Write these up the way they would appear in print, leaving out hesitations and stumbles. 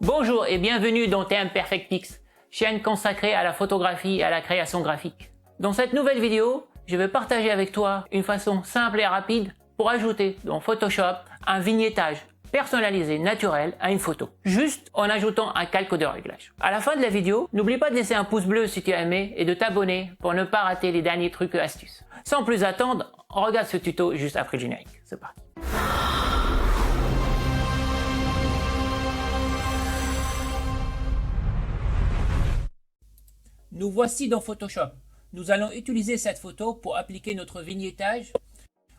Bonjour et bienvenue dans TM Perfect Pix, chaîne consacrée à la photographie et à la création graphique. Dans cette nouvelle vidéo, je vais partager avec toi une façon simple et rapide pour ajouter dans Photoshop un vignettage personnalisé naturel à une photo, juste en ajoutant un calque de réglage. À la fin de la vidéo, n'oublie pas de laisser un pouce bleu si tu as aimé et de t'abonner pour ne pas rater les derniers trucs et astuces. Sans plus attendre, on regarde ce tuto juste après le générique. C'est parti. Nous voici dans Photoshop. Nous allons utiliser cette photo pour appliquer notre vignettage.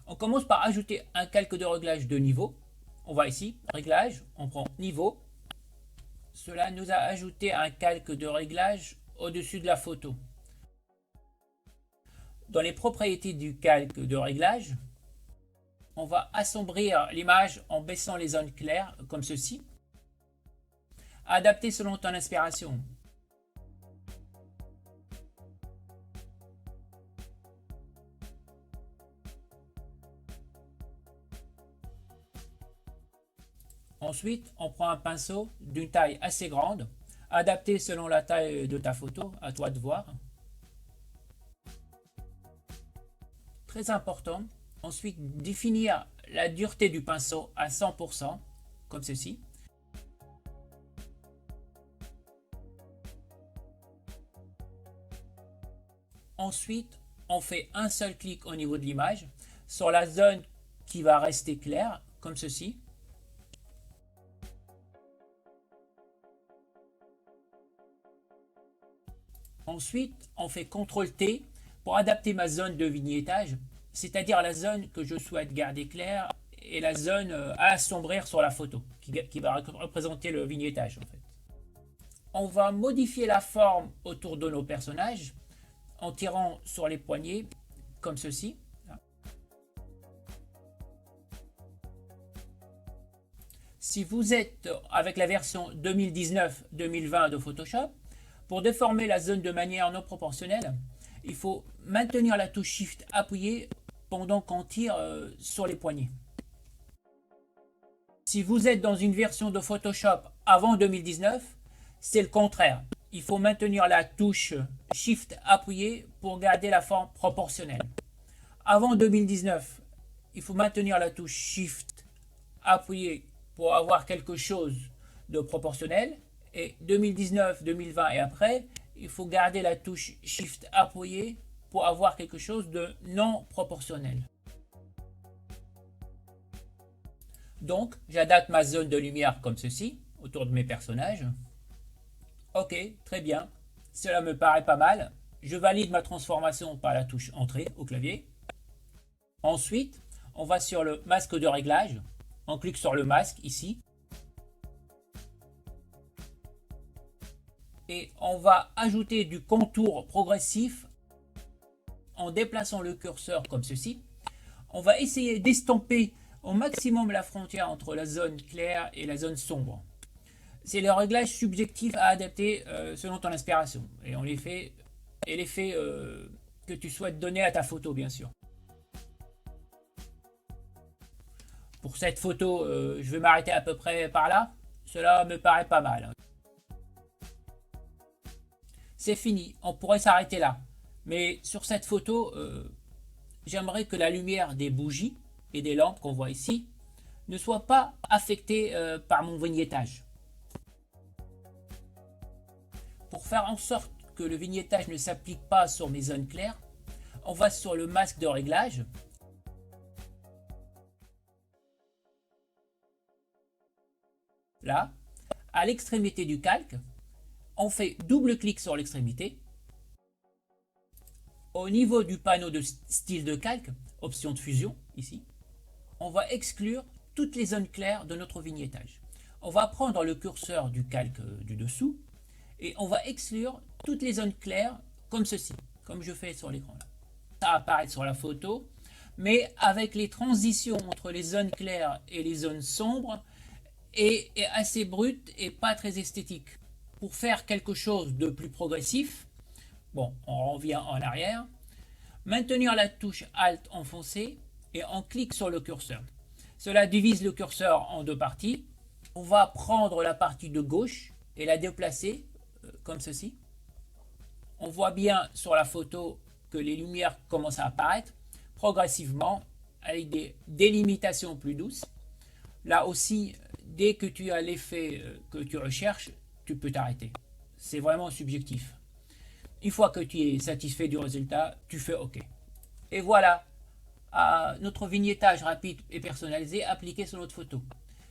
On commence par ajouter un calque de réglage de niveau. On va ici, réglage, on prend niveau. Cela nous a ajouté un calque de réglage au-dessus de la photo. Dans les propriétés du calque de réglage, on va assombrir l'image en baissant les zones claires, comme ceci. Adapter selon ton inspiration. Ensuite, on prend un pinceau d'une taille assez grande, adapté selon la taille de ta photo, à toi de voir. Très important, ensuite définir la dureté du pinceau à 100%, comme ceci. Ensuite, on fait un seul clic au niveau de l'image sur la zone qui va rester claire, comme ceci. Ensuite, on fait CTRL-T pour adapter ma zone de vignettage, c'est-à-dire la zone que je souhaite garder claire et la zone à assombrir sur la photo, qui va représenter le vignettage en fait. On va modifier la forme autour de nos personnages en tirant sur les poignets, comme ceci. Si vous êtes avec la version 2019-2020 de Photoshop, pour déformer la zone de manière non proportionnelle, il faut maintenir la touche Shift appuyée pendant qu'on tire sur les poignets. Si vous êtes dans une version de Photoshop avant 2019, c'est le contraire. Il faut maintenir la touche Shift appuyée pour garder la forme proportionnelle. Avant 2019, il faut maintenir la touche Shift appuyée pour avoir quelque chose de proportionnel. Et 2019, 2020 et après, il faut garder la touche Shift appuyée pour avoir quelque chose de non proportionnel. Donc, j'adapte ma zone de lumière comme ceci, autour de mes personnages. Ok, très bien. Cela me paraît pas mal. Je valide ma transformation par la touche Entrée au clavier. Ensuite, on va sur le masque de réglage. On clique sur le masque ici. Et on va ajouter du contour progressif en déplaçant le curseur comme ceci. On va essayer d'estomper au maximum la frontière entre la zone claire et la zone sombre. C'est le réglage subjectif à adapter selon ton inspiration et l'effet que tu souhaites donner à ta photo, bien sûr. Pour cette photo, je vais m'arrêter à peu près par là. Cela me paraît pas mal. C'est fini, on pourrait s'arrêter là. Mais sur cette photo, j'aimerais que la lumière des bougies et des lampes qu'on voit ici ne soit pas affectée par mon vignettage. Pour faire en sorte que le vignettage ne s'applique pas sur mes zones claires, on va sur le masque de réglage. Là, à l'extrémité du calque, on fait double clic sur l'extrémité. Au niveau du panneau de style de calque, option de fusion, ici, on va exclure toutes les zones claires de notre vignettage. On va prendre le curseur du calque du dessous et on va exclure toutes les zones claires comme ceci, comme je fais sur l'écran là. Ça apparaît sur la photo, mais avec les transitions entre les zones claires et les zones sombres est assez brute et pas très esthétique. Pour faire quelque chose de plus progressif, bon, on revient en arrière, maintenir la touche Alt enfoncée et on clique sur le curseur. Cela divise le curseur en deux parties. On va prendre la partie de gauche et la déplacer comme ceci. On voit bien sur la photo que les lumières commencent à apparaître progressivement avec des délimitations plus douces. Là aussi, dès que tu as l'effet que tu recherches, tu peux t'arrêter. C'est vraiment subjectif. Une fois que tu es satisfait du résultat, tu fais OK. Et voilà, notre vignettage rapide et personnalisé appliqué sur notre photo.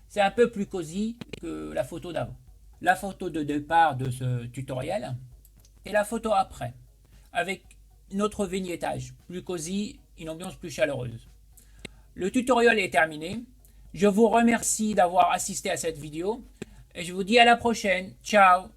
C'est un peu plus cosy que la photo d'avant. La photo de départ de ce tutoriel et la photo après, avec notre vignettage plus cosy, une ambiance plus chaleureuse. Le tutoriel est terminé. Je vous remercie d'avoir assisté à cette vidéo et je vous dis à la prochaine. Ciao!